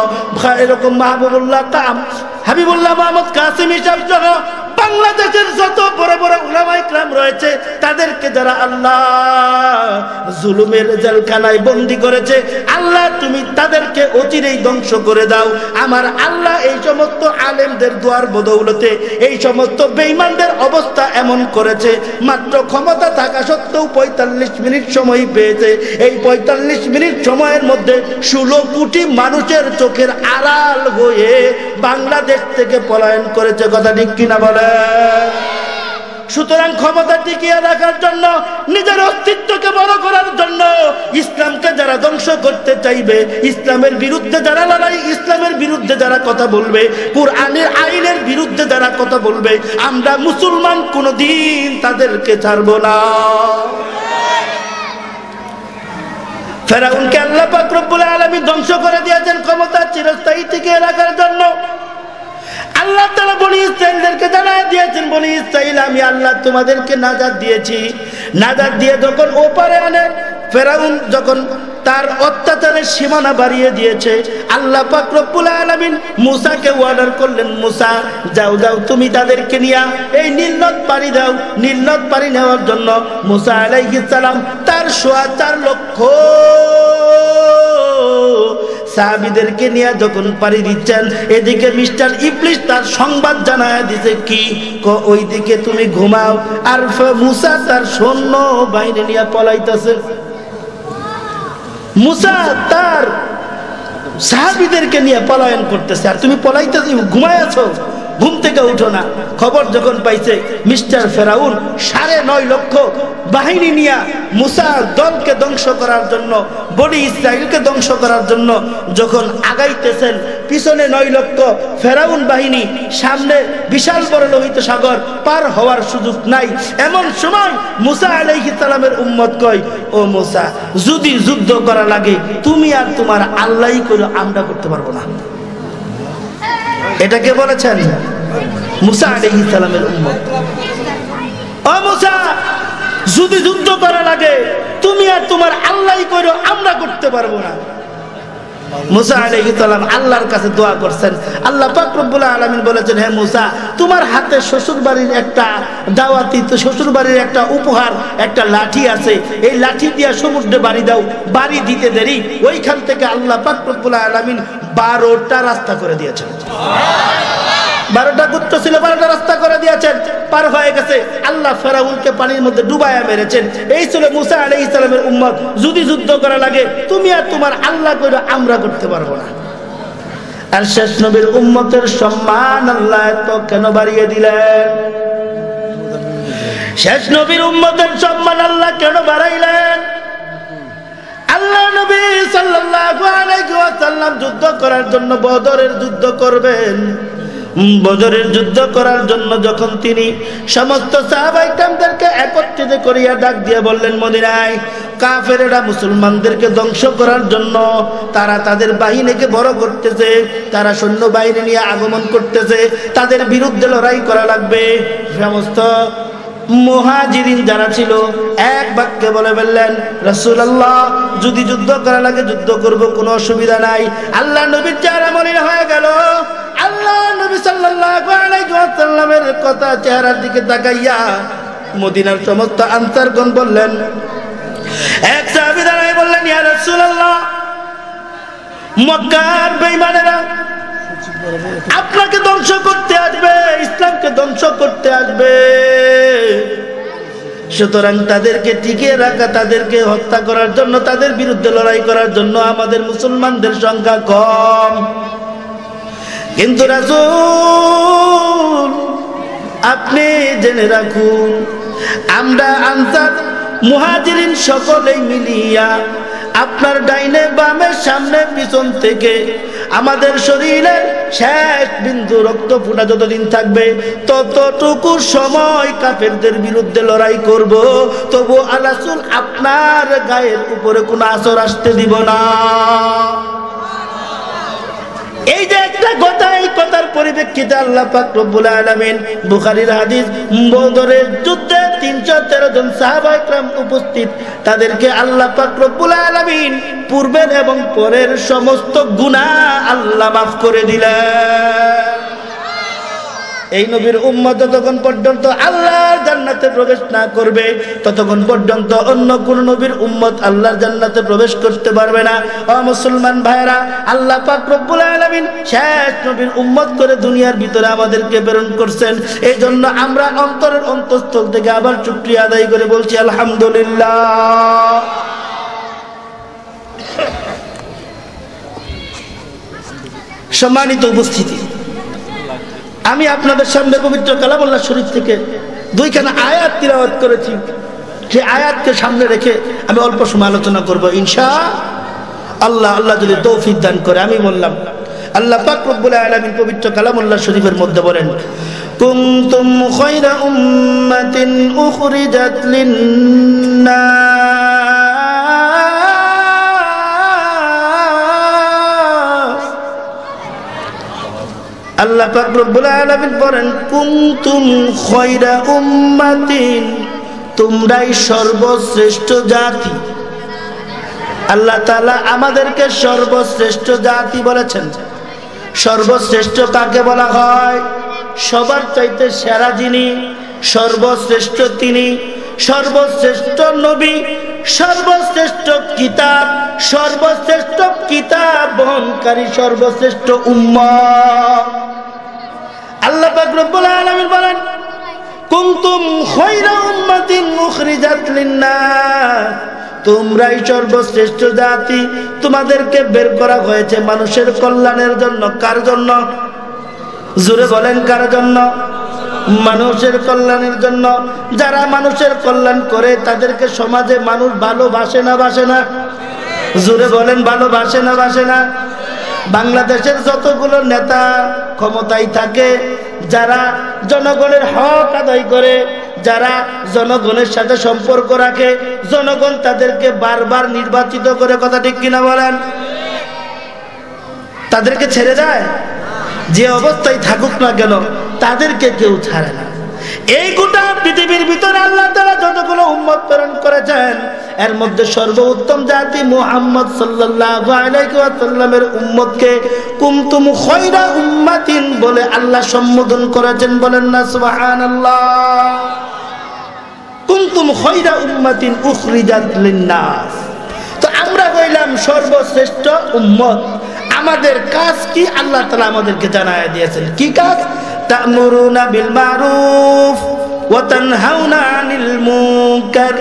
এরকম মাহবুবুল্লাহ কাম, হাবিবুল্লাহ মোহাম্মদ কাসিম সাহেব সহ বাংলাদেশের যত বড় বড় উলামায়ে কেরাম রয়েছে, তাদেরকে যারা আল্লাহ জুলুমের জেলখানায় বন্দী করেছে, আল্লাহ তুমি তাদেরকে অচিরেই ধ্বংস করে দাও। আমার আল্লাহ এই সমস্ত আলেমদের দোয়ার বদৌলতে এই সমস্ত বেঈমানদের অবস্থা এমন করেছে, মাত্র ক্ষমতা থাকা সত্ত্বেও 45 মিনিট সময় পেয়েছে। এই 45 মিনিট সময়ের মধ্যে 16 কোটি মানুষের চোখের আড়াল হয়ে বাংলাদেশ থেকে পলায়ন করেছে। কথা ঠিক কিনা বলে? সুতরাং ক্ষমতা টিকিয়ে রাখার জন্য, নিজের অস্তিত্বকে বড় করার জন্য, ইসলামকে যারা ধ্বংস করতে চাইবে, ইসলামের বিরুদ্ধে যারা লড়াই, ইসলামের বিরুদ্ধে যারা কথা বলবে, কুরআনের আইনের বিরুদ্ধে যারা কথা বলবে, আমরা মুসলমান কোনদিন তাদেরকে ছাড়ব না। ফেরাউনকে আল্লাহ পাক রব্বুল আলামিন ধ্বংস করে দিয়েছেন ক্ষমতা চিরস্থায়ী টিকিয়ে রাখার জন্য। আল্লাহ তাআলা বনি ইসরাইলদেরকে জানায় দিয়েছেন, বনি ইসরাইল আমি আল্লাহ তোমাদেরকে নাজাত দিয়েছি। নাজাত দিয়ে যখন ওপারে আনে, ফেরাউন যখন তার অত্যাচারের সীমানা বাড়িয়ে দিয়েছে, আল্লাহ পাক রব্বুল আলামিন মুসাকে অর্ডার করলেন, মুসা যাও যাও তুমি তাদেরকে নিয়ে এই নীল নদ পাড়ি দাও। নীল নদ পাড়ি নেওয়ার জন্য মুসা আলাইহিস সালাম তার 4.25 লক্ষ সাহাবীদেরকে নিয়ে যখন পাড়ি দিচ্ছেন, এদিকে মিস্টার ইবলিস তার সংবাদ জানায় দিছে, কি ওইদিকে তুমি ঘুমাও, আর মুসা তার সৈন্য বাহিনী নিয়ে পলাইতেছে। মুসা তার সাহাবীদেরকে নিয়ে পলায়ন করতেছে, আর তুমি পলাইতেছ, ঘুমায় আছো। ঘুম থেকে উঠো না। খবর যখন পাইছে মিস্টার ফেরাউন 9.5 লক্ষ বাহিনী নিয়ে মুসার দলকে ধ্বংস করার জন্য, বনি ইসরাইলকে ধ্বংস করার জন্য যখন আগাইতেছেন, পিছনে 9 লক্ষ ফেরাউন বাহিনী, সামনে বিশাল বড় লোহিত সাগর, পার হওয়ার সুযোগ নাই। এমন সময় মুসা আলাইহিস সালামের উম্মত কয়, ও মুসা, যদি যুদ্ধ করা লাগে তুমি আর তোমার আল্লাহই করো, আমরা করতে পারবো না। এটাকে বলেছেন মুসা আলাইহিস সালামের উম্মত। ও মুসা, যদি যুদ্ধ করা লাগে তুমি আর তোমার আল্লাহই করো, আমরা করতে পারবো না। মুসা আলাইহিস সালাম আল্লাহর কাছে দোয়া করছেন। আল্লাহ পাক রব্বুল আলামিন বলেছেন, হে মুসা, তোমার হাতে শ্বশুর বাড়ির একটা দাওয়াতি, তো শ্বশুর বাড়ির একটা উপহার, একটা লাঠি আছে, এই লাঠি দিয়া সমুদ্রে বাড়ি দাও। বাড়ি দিতে দেরি, ওইখান থেকে আল্লাহ পাক রব্বুল আলামিন 12টা রাস্তা করে দিয়েছেন। 12টা গুপ্ত ছিল, 12টা রাস্তা করে দিয়েছেন, পার হয়ে গেছে। আল্লাহ ফেরাউনকে পানির মধ্যে ডুবাইয়া মেরেছেন। এই ছিল মুসা আলাইহিস সালামের উম্মত। যদি যুদ্ধ করা লাগে তুমি আর তোমার আল্লাহ কইরো, আমরা করতে পারবো না। আর শেষ নবীর উম্মতের সম্মান আল্লাহ এত কেন বাড়িয়ে দিলেন? শেষ নবীর উম্মতের সম্মান আল্লাহ কেন বাড়াইলেন? আল্লাহ নবী সাল্লাল্লাহু আলাইহি ওয়াসাল্লাম যুদ্ধ করার জন্য বদরের যুদ্ধ করবেন। বদরের যুদ্ধ করার জন্য যখন তিনি সমস্ত সাহাবায়ে কেরামদেরকে একত্রিত করিয়া ডাক দিয়ে বললেন, মদিনায় কাফেররা মুসলমানদেরকে ধ্বংস করার জন্য তারা তাদের বাহিনীকে বড় করতেছে, তারা সৈন্য বাহিনী নিয়ে আগমন করতেছে, তাদের বিরুদ্ধে লড়াই করা লাগবে। সমস্ত মুহাজিরিন যারা ছিল এক বাক্যে বলে ফেললেন, রাসূলুল্লাহ, যদি যুদ্ধ করা লাগে যুদ্ধ করব, কোনো অসুবিধা নাই। আল্লাহ নবীর চেহারা মলিন হয়ে গেল। আল্লাহ নবী সাল্লাল্লাহু আলাইহি ওয়াসাল্লামের কথা চেহারার দিকে তাকাইয়া মদিনার সমস্ত আনসারগণ বললেন, এক সাহাবী দাঁড়ায় বললেন, ইয়া রাসূলুল্লাহ, মক্কার বেঈমানেরা আপনাকে ধ্বংস করতে আসবে, ইসলামকে ধ্বংস করতে আসবে, সুতরাং তাদেরকে টিকিয়ে রাখা, তাদেরকে হত্যা করার জন্য, তাদের বিরুদ্ধে লড়াই করার জন্য আমাদের মুসলমানদের সংখ্যা কম। কিন্তু রাসূল, আপনি জেনে রাখুন, আমরা আনসার মুহাজিরিন সকলেই মিলিয়া আপনার ডাইনে বামে সামনে পিছন থেকে আমাদের শরীরের শেষ বিন্দু রক্ত ফোঁটা যতদিন থাকবে ততটুকু সময় কাফেরদের বিরুদ্ধে লড়াই করব, তবু আল্লাহ রাসূল আপনার গায়ের উপরে কোনো আসর আসতে দিব না। এই যে একটা কথা, এই কথার পরিপ্রেক্ষিতে আল্লাহ পাক রব্বুল আলামিন বুখারীর হাদিস, বদরের যুদ্ধে 313 জন সাহাবায়ে কেরাম উপস্থিত, তাদেরকে আল্লাহ পাক রব্বুল আলামিন পূর্বের এবং পরের সমস্ত গুনাহ আল্লাহ মাফ করে দিলেন। এই নবীর উম্মত যতক্ষণ পর্যন্ত আল্লাহর জান্নাতে প্রবেশ না করবে ততক্ষণ পর্যন্ত অন্য কোন নবীর উম্মত আল্লাহর জান্নাতে প্রবেশ করতে পারবে না। ও মুসলমান ভাইরা, আল্লাহ পাক রব্বুল আলামিন শেষ নবীর উম্মত করে দুনিয়ার ভিতরে আমাদেরকে প্রেরণ করছেন। এই জন্য আমরা অন্তরের অন্তঃস্থল থেকে আবার শুকরিয়া আদায় করে বলছি আলহামদুলিল্লাহ। সম্মানিত উপস্থিতি, আমি আপনাদের সামনে পবিত্র কালামুল্লাহ শরীফ থেকে 2খানা আয়াত তিলাওয়াত করেছি। সেই আয়াতকে সামনে রেখে আমি অল্প সময় আলোচনা করব ইনশাআল্লাহ। আল্লাহ যদি তৌফিক দান করে। আমি বললাম, আল্লাহ পাক রব্বুল আলামিন পবিত্র কালামুল্লাহ শরীফের মধ্যে বলেন, কুনতুম খায়রা উম্মাতিন উখরিজাত লিন-নাস, আল্লাহ পাক রব্বুল আলামিন বলেন, কুনতুম খায়রা উম্মাতিন, তোমরাই সর্বশ্রেষ্ঠ জাতি। আল্লাহ তাআলা আমাদেরকে সর্বশ্রেষ্ঠ জাতি বলেছেন। সর্বশ্রেষ্ঠ কাকে বলা হয়? সবার চাইতে সেরা যিনি, সর্বশ্রেষ্ঠ তিনি, সর্বশ্রেষ্ঠ নবী, সর্বশ্রেষ্ঠ কিতাব, সর্বশ্রেষ্ঠ কিতাব বহনকারী, সর্বশ্রেষ্ঠ উম্মত। আল্লাহ পাক রব্বুল আলামিন বলেন, কুনতুম খায়রা উম্মাতিন উখরিজাত লিন-নাস, তোমরাই সর্বশ্রেষ্ঠ জাতি, তোমাদেরকে বের করা হয়েছে মানুষের কল্যাণের জন্য। কার জন্য? জোরে বলেন কার জন্য? মানুষের কল্যাণের জন্য। যারা মানুষের কল্যাণ করে তাদেরকে সমাজে মানুষ ভালোবাসে না বাসে না? জোরে বলেন ভালোবাসে না বাসে না? বাংলাদেশের যতগুলো নেতা ক্ষমতায় থাকে, যারা জনগণের হক আদায় করে, যারা জনগণের সাথে সম্পর্ক রাখে, জনগণ তাদেরকে বারবার নির্বাচিত করে, কথা ঠিক কিনা বলেন? তাদেরকে ছেড়ে দেয়? যে অবস্থায় থাকুক না কেন তাদেরকে কেউ ছাড়ে না। এই গোটা পৃথিবীর ভিতরে আল্লাহ তাআলা যতগুলো উম্মত প্রেরণ করেছেন, এর মধ্যে সর্বোত্তম জাতি মুহাম্মদ সাল্লাল্লাহু আলাইহি ওয়াসাল্লামের উম্মতকে কুনতুম খায়রা উম্মাতিন বলে আল্লাহ সম্বোধন করেছেন। বলেন না সুবহানাল্লাহ। কুনতুম খায়রা উম্মাতিন উখরিজাত লিন-নাস। তো আমরা কইলাম সর্বশ্রেষ্ঠ উম্মত। আমাদের কাজ কি আল্লাহ তাআলা আমাদেরকে জানায়া দিয়েছেন। কি কাজ? তা'মুরুনা বিল মারুফ ওয়া তানহাউনা আনিল মুনকার।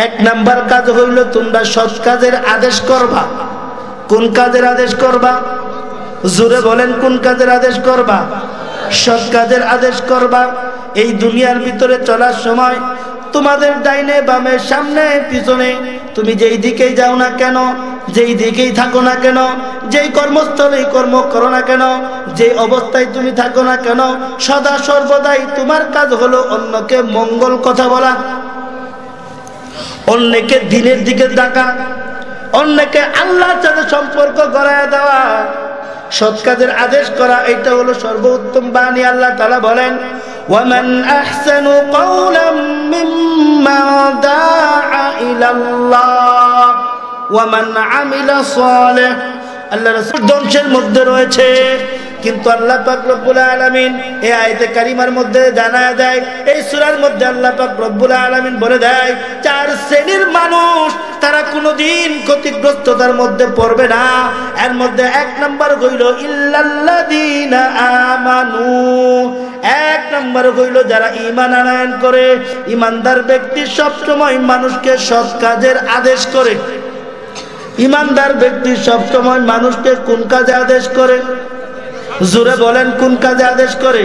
এক নাম্বার কাজ হইল তোমরা সৎ কাজের আদেশ করবা। কোন কাজের আদেশ করবা? জোরে বলেন কোন কাজের আদেশ করবা? সৎ কাজের আদেশ করবা। এই দুনিয়ার ভিতরে চলার সময় তোমাদের ডাইনে বামে সামনে পিছনে তুমি যেই দিকেই যাও না কেন, যেই দিকেই থাকো না কেন, যেই কর্মস্থলে কর্ম করো না কেন, যে অবস্থায় তুমি থাকো না কেন, সদা সর্বদাই তোমার কাজ হলো অন্যকে মঙ্গল কথা বলা, অন্যকে দিনের দিকে ডাকা, অন্যকে আল্লাহর সাথে সম্পর্ক গড়ায় দেওয়া, সৎ কাজের আদেশ করা। এটা হলো সর্বোত্তম বাণী। আল্লাহ তাআলা বলেন, ওয়ামান আহসানু কাওলাম মিম্মান দাআ ইলাল্লাহ ওয়ামান আমিলা সালিহ। আল্লাহ রাসূল ধ্বংসের মধ্যে রয়েছে, কিন্তু আল্লাহ পাক রব্বুল আলামিন এই আয়াতে কারিমার মধ্যে জানায়া দেয়, এই সূরার মধ্যে আল্লাহ পাক রব্বুল আলামিন বলে দেয়, চার শ্রেণীর মানুষ তারা কোনোদিন ক্ষতিগ্রস্ততার মধ্যে পড়বে না। এর মধ্যে এক নাম্বার হইল ইল্লাল্লাযীনা আমানু। এক নাম্বার হইল যারা ঈমান আনয়ন করে। ঈমানদার ব্যক্তি সবসময় মানুষকে সৎ কাজের আদেশ করে। ঈমানদার ব্যক্তি সবসময় মানুষকে কোন কাজে আদেশ করে? জোরে বলেন কোন কাজে আদেশ করে?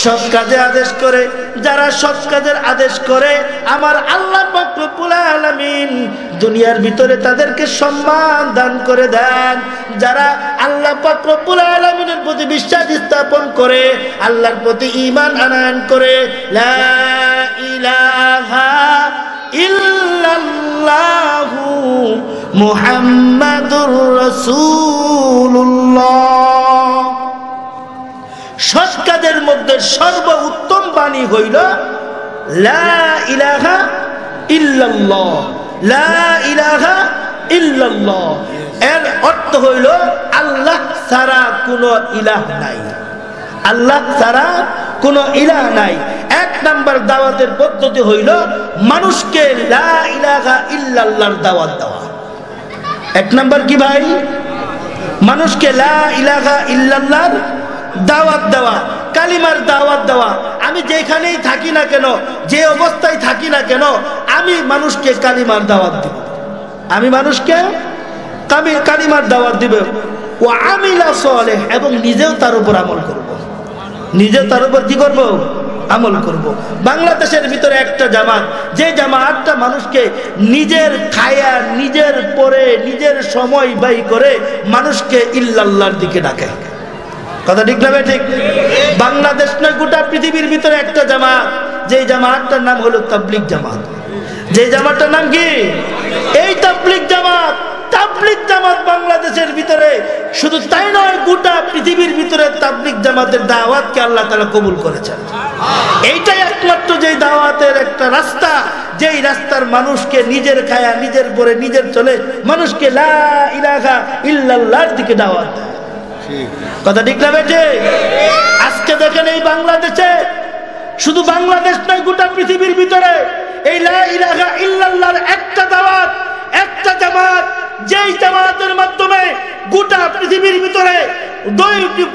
সৎ কাজে আদেশ করে। যারা সৎ কাজের আদেশ করে আমার আল্লাহ পাক রব্বুল আলামিন দুনিয়ার ভিতরে তাদেরকে সম্মান দান করে দেন। যারা আল্লাহ পাক রব্বুল আলামিনের প্রতি বিশ্বাস স্থাপন করে, আল্লাহর প্রতি ঈমান আনয়ন করে, লা ইলাহা ইল্লাল্লাহু মুহাম্মাদুর রাসূলুল্লাহ। সৎ কাজের মধ্যে সর্বোত্তম বাণী হইল লা ইলাহা ইল্লাল্লাহ। লা ইলাহা ইল্লাল্লাহ এর অর্থ হইল আল্লাহ ছাড়া কোনো ইলাহ নাই। আল্লাহ ছাড়া কোনো ইলাহ নাই। এক নাম্বার দাওয়াতের পদ্ধতি হইল মানুষকে লা ইলাহা ইল্লাল্লাহর দাওয়াত দেওয়া। এক নাম্বার কি ভাই? মানুষকে লা ইলাহা ইল্লাল্লাহর দাওয়াত দেওয়া, কালিমার দাওয়াত দেওয়া। আমি যেখানেই থাকি না কেন, যে অবস্থায় থাকি না কেন, আমি মানুষকে কালিমার দাওয়াত দিব। আমি মানুষকে কালিমার দাওয়াত দিব। ও আমিলা সালেহ, এবং নিজেও তার উপর আমল করব। নিজেও তার উপর কি করব? আমল করব। বাংলাদেশের ভিতরে একটা জামাত, যে জামাতটা মানুষকে নিজের খায়া, নিজের পরে, নিজের সময় ব্যয় করে মানুষকে ইল্লাল্লাহর দিকে ডাকে। কথা ঠিক না ভাই? ঠিক। বাংলাদেশ নয়, গোটা পৃথিবীর ভিতরে একটা জামাত, যে জামাতটার নাম হলো তাবলীগ জামাত। যে জামাতটার নাম কি? এই তাবলীগ জামাত। তাবলীগ জামাত বাংলাদেশের ভিতরে, শুধু তাই নয়, গোটা পৃথিবীর ভিতরে তাবলীগ জামাতের দাওয়াতকে আল্লাহ তাআলা কবুল করেছেন। এইটাই একমাত্র যে দাওয়াতের একটা রাস্তা, যেই রাস্তার মানুষকে নিজের খায়া, নিজের পরে, নিজের চলে মানুষকে লা ইলাহা ইল্লাল্লাহর দিকে দাওয়াত দেয়। কথা ঠিক না বেটে? আজকে দেখেন এই বাংলাদেশে, শুধু বাংলাদেশ নয়, গোটা পৃথিবীর ভিতরে এই লা ইলাহা ইল্লাল্লাহর একটা দাওয়াত, একটা জামাত, যেই জামাতের মাধ্যমে গোটা পৃথিবীর ভিতরে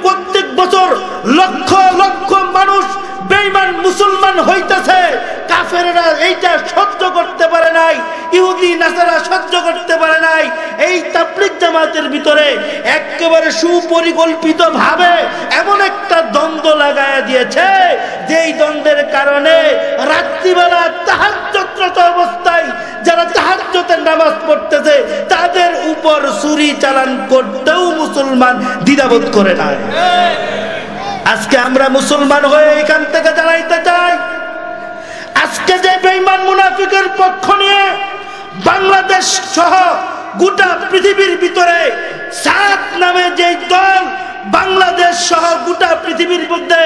প্রত্যেক বছর লক্ষ লক্ষ মানুষ বেঈমান মুসলমান হইতেছে। কাফেররা এইটা সহ্য করতে পারে নাই, ইহুদি নাসারা সহ্য করতে পারে নাই। এই তাবলীগ জামাতের ভিতরে একেবারে সুপরিকল্পিত ভাবে এমন একটা দ্বন্দ্ব লাগায়া দিয়েছে, যেই দ্বন্দ্বের কারণে রাত্রিবেলা তাহাজ্জুদরত অবস্থায় যারা তাহাজ্জুদের নামাজ পড়তেছে তাদের উপর ছুরি চালান করতেও মুসলমান দ্বিধাবোধ করে না। আজকে আমরা মুসলমান হয়ে এখান থেকে জানাইতে চাই, আজকে যে বেঈমান মুনাফিকের পক্ষ নিয়ে বাংলাদেশ সহ গোটা পৃথিবীর ভিতরে সাত নামে যে দল বাংলাদেশ সহ গোটা পৃথিবীর মধ্যে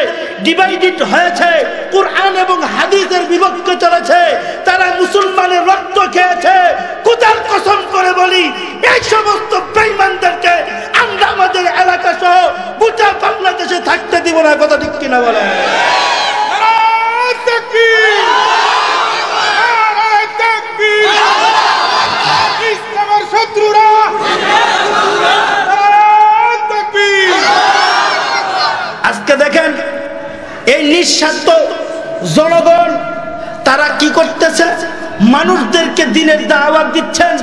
ডিভাইডেড হয়েছে, কুরআন এবং হাদিসের বিপক্ষে চলেছে, তারা মুসলমানের রক্ত খেয়েছে। খোদার কসম করে বলি, এই সমস্ত বেঈমানদেরকে আমরা আমাদের এলাকা সহ গোটা বাংলাদেশে থাকতে দিব না। কথা ঠিক কিনা বলেন? ইসলামের শত্রুরা আজকে দেখেন এই নিঃস্বার্থ জনগণ তারা কি করতেছে, মানুষদেরকে দিনের দাওয়াত দিচ্ছেন।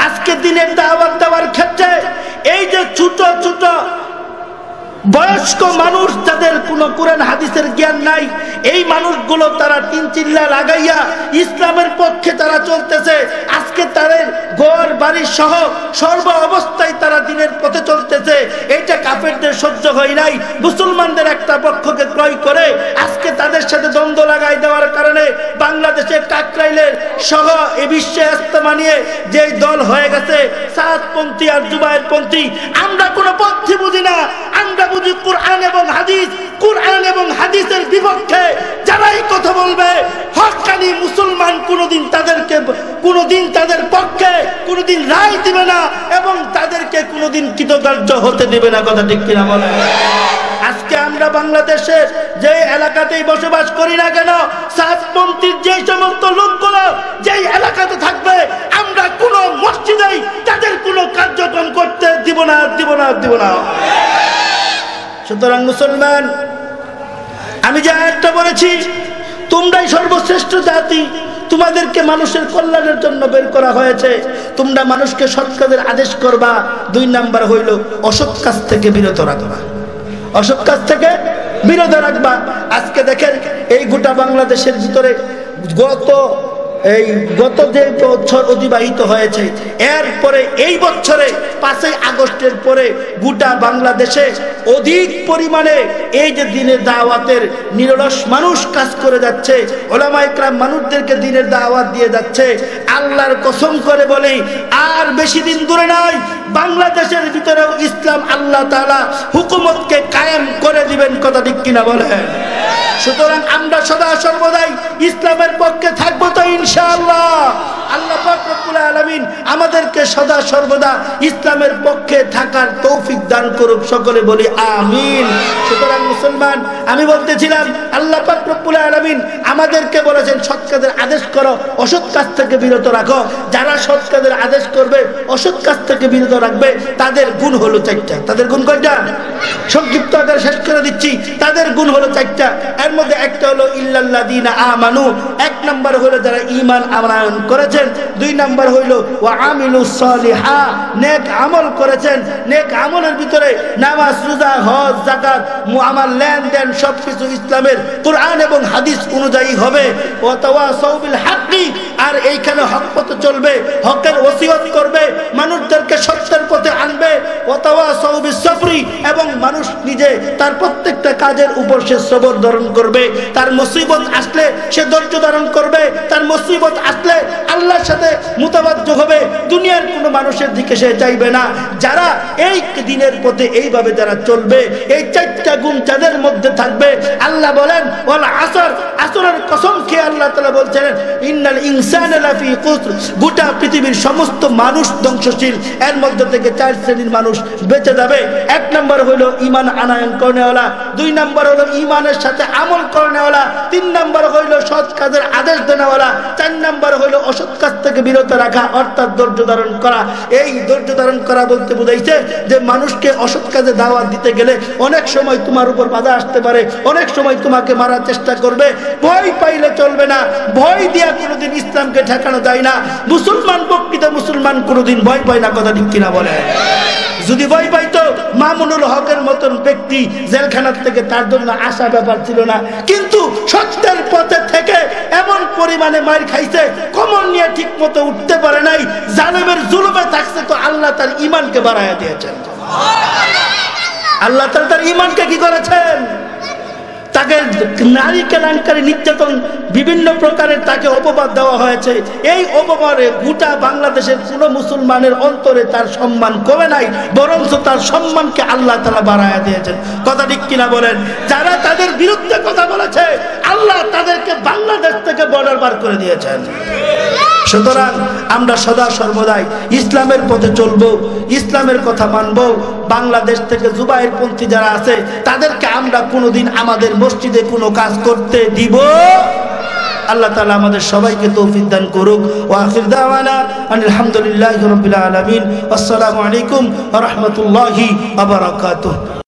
আজকে দিনের দাওয়াত দেওয়ার ক্ষেত্রে এই যে ছোট ছোট বয়স্ক মানুষ, যাদের কোনো কোরআন হাদিসের জ্ঞান নাই, এই মানুষগুলো তারা তিন চিল্লা লাগাইয়া ইসলামের পক্ষে তারা চলতেছে। আজকে তাদের ঘর বাড়ি সহ সর্ব অবস্থায় তারা দিনের পথে চলতেছে। এইটা কাফেরদের সহ্য হয় নাই, মুসলমানদের একটা পক্ষকে ক্রয় করে আজকে তাদের সাথে দ্বন্দ্ব লাগাই দেওয়ার কারণে বাংলাদেশের কাকরাইলের সহ এ বিশ্বে ইস্তেমা নিয়ে যে দল হয়ে গেছে সাতপন্থী আর জুবায়েরপন্থী। আমরা কোনো পন্থী বুঝি না, আমরা বুঝি কুরআন এবং হাদিস। কুরআন এবং হাদিসের বিপক্ষে যারাই কথা বলবে, হক্কানি মুসলমান কোনোদিন তাদের পক্ষে কোনোদিন রায় দিবে না এবং তাদেরকে কোনোদিন কৃতকার্য হতে দেবে না। কথা ঠিক কিনা বলেন? আজকে আমরা বাংলাদেশের যে এলাকাতেই বসবাস করি না কেন, সাতপন্থীর যে সমস্ত লোকগুলো যেই এলাকাতে থাকবে, আমরা কোনো মসজিদেই তাদের কোনো কার্যক্রম করতে দিব না। সুতরাং মুসলমান, আমি যে আয়াতটা বলেছি, তোমরাই সর্বশ্রেষ্ঠ জাতি, তোমাদেরকে মানুষের কল্যাণের জন্য বের করা হয়েছে, তোমরা মানুষকে সৎ কাজের আদেশ করবা। 2 নাম্বার হইল অসৎ কাজ থেকে বিরত রাখবা। অসৎ কাজ থেকে বিরত রাখবা। আজকে দেখেন এই গোটা বাংলাদেশের ভিতরে গত যে বছর অতিবাহিত হয়েছে, এরপরে এই বছরে 5ই আগস্টের পরে গোটা বাংলাদেশে অধিক পরিমাণে এই যে দিনের দাওয়াতের নিরলস মানুষ কাজ করে যাচ্ছে, ওলামায়ে কেরাম মানুষদেরকে দিনের দাওয়াত দিয়ে যাচ্ছে। আল্লাহর কসম করে বলি, আর বেশি দিন দূরে নয়, বাংলাদেশের ভিতরেও ইসলাম আল্লাহ তাআলা হুকুমতকে কায়েম করে দিবেন। কথা ঠিক কিনা বলেন? সুতরাং আমরা সদা সর্বদাই ইসলামের পক্ষে থাকবো তো ইনশাআল্লাহ। আল্লাহ পাক রব্বুল আলামিন আমাদেরকে সদা সর্বদা ইসলামের পক্ষে থাকার তৌফিক দান করুক, সকলে বলি আমিন। সুতরাং মুসলমান, আমি বলতেছিলাম আল্লাহ পাক রব্বুল আলামিন আমাদেরকে বলেছেন সৎ কাজের আদেশ করো, অসৎ কাজ থেকে বিরত রাখো। যারা সৎ কাজের আদেশ করবে, অসৎ কাজ থেকে বিরত রাখবে, তাদের গুণ হলো 4টা। তাদের গুণ কয়টা? সংক্ষিপ্ত আকারে শেষ করে দিচ্ছি। তাদের গুণ হলো 4টা। এর মধ্যে একটা হলো ইল্লাল্লাযীনা আমানু। 1 নাম্বার হলো যারা ঈমান আনয়ন করেছেন। 2 নাম্বার হইল ওয়া আমিলুস সালিহা, নেক আমল করেছেন। নেক আমলের ভিতরে নামাজ, রোজা, হজ, যাকাত, মুআমালা, লেনদেন সবকিছু ইসলামের কোরআন এবং হাদিস অনুযায়ী হবে। ওয়া তাওয়াসাউ বিল হাক্কি, আর এইখানে হক পথে চলবে, হকের ওসিয়ত করবে, মানুষদেরকে সত্যের পথে আনবে। ওয়া তাওয়াসাউ বিস সবরি, এবং মানুষ নিজে তার প্রত্যেকটা কাজের উপর সে সবর ধারণ করবে। তার মুসিবত আসলে সে ধৈর্য ধারণ করবে। তার মুসিবত আসলে আল্লাহর সাথে মুতাবাজ্জহ হবে, দুনিয়ার কোনো মানুষের দিকে সে চাইবে না। যারা এই দিনের পথে এইভাবে যারা চলবে, এই 4টা গুণ যাদের মধ্যে থাকবে, আল্লাহ বলেন ওয়াল আসর, আসরের কসম খেয়ে আল্লাহ তাআলা বলছেন ইন্নাল ইনসানা লাফি খুসর, গোটা পৃথিবীর সমস্ত মানুষ ধ্বংসশীল। এর মধ্যে থেকে 4 শ্রেণীর মানুষ বেঁচে যাবে। 1 নাম্বার হলো ঈমান আনয়ন করেনেওয়ালা, 2 নাম্বার হলো ঈমানের সাথে আমল করেনেওয়ালা, 3 নাম্বার হইল সৎ কাজের আদেশ দেওয়ালা, 4 নাম্বার হইল অসৎ কাজ থেকে বিরত রাখা, অর্থাৎ ধৈর্য ধারণ করা। এই ধৈর্য ধারণ করা বলতে বুঝাইছে যে মানুষকে অসৎ কাজে দাওয়াত দিতে গেলে অনেক সময় তোমার উপর বাধা আসতে পারে, অনেক সময় তোমাকে মারার চেষ্টা করবে। ভয় পাইলে চলবে না। ভয় দিয়া কোনোদিন ইসলাম ইসলামকে ঠেকানো যায় না। মুসলমান প্রকৃত মুসলমান কোনোদিন ভয় পায় না, কথা ঠিক কিনা বলে? যদি ভয় পাইতো মামুনুল হকের মতন ব্যক্তি জেলখানার থেকে তার জন্য আশা ব্যাপার ছিল না, কিন্তু সত্যের পথে থেকে এমন পরিমাণে মার খাইছে, কমর নিয়ে ঠিক মতো উঠতে পারে নাই, জালেমের জুলুমে থাকছে, তো আল্লাহ তার ঈমানকে বাড়াইয়া দিয়েছেন। আল্লাহ তার ঈমানকে কি করেছেন? তাকে নারী কেলেঙ্কারি, নির্যাতন, বিভিন্ন প্রকারের তাকে অপবাদ দেওয়া হয়েছে। এই অপবাদে গোটা বাংলাদেশের কোন মুসলমানের অন্তরে তার সম্মান কমে নাই, বরঞ্চ তার সম্মানকে আল্লাহ তাআলা বাড়ায়া দিয়েছেন। কথা ঠিক কিনা বলেন? যারা তাদের বিরুদ্ধে কথা বলেছে, আল্লাহ তাদেরকে বাংলাদেশ থেকে বর্ডার বার করে দিয়েছেন। সুতরাং আমরা সদা সর্বদাই ইসলামের পথে চলবো, ইসলামের কথা মানবো। বাংলাদেশ থেকে জুবাইর পন্থী যারা আছে তাদেরকে আমরা কোনোদিন আমাদের মসজিদে কোনো কাজ করতে দিব। আল্লাহ তাআলা আমাদের সবাইকে তৌফিক দান করুক। ওয়া আখির দাওয়ানা আলহামদুলিল্লাহি রাব্বিল আলামিন। আসসালামু আলাইকুম ওয়া রাহমাতুল্লাহি ওয়া বারাকাতুহু।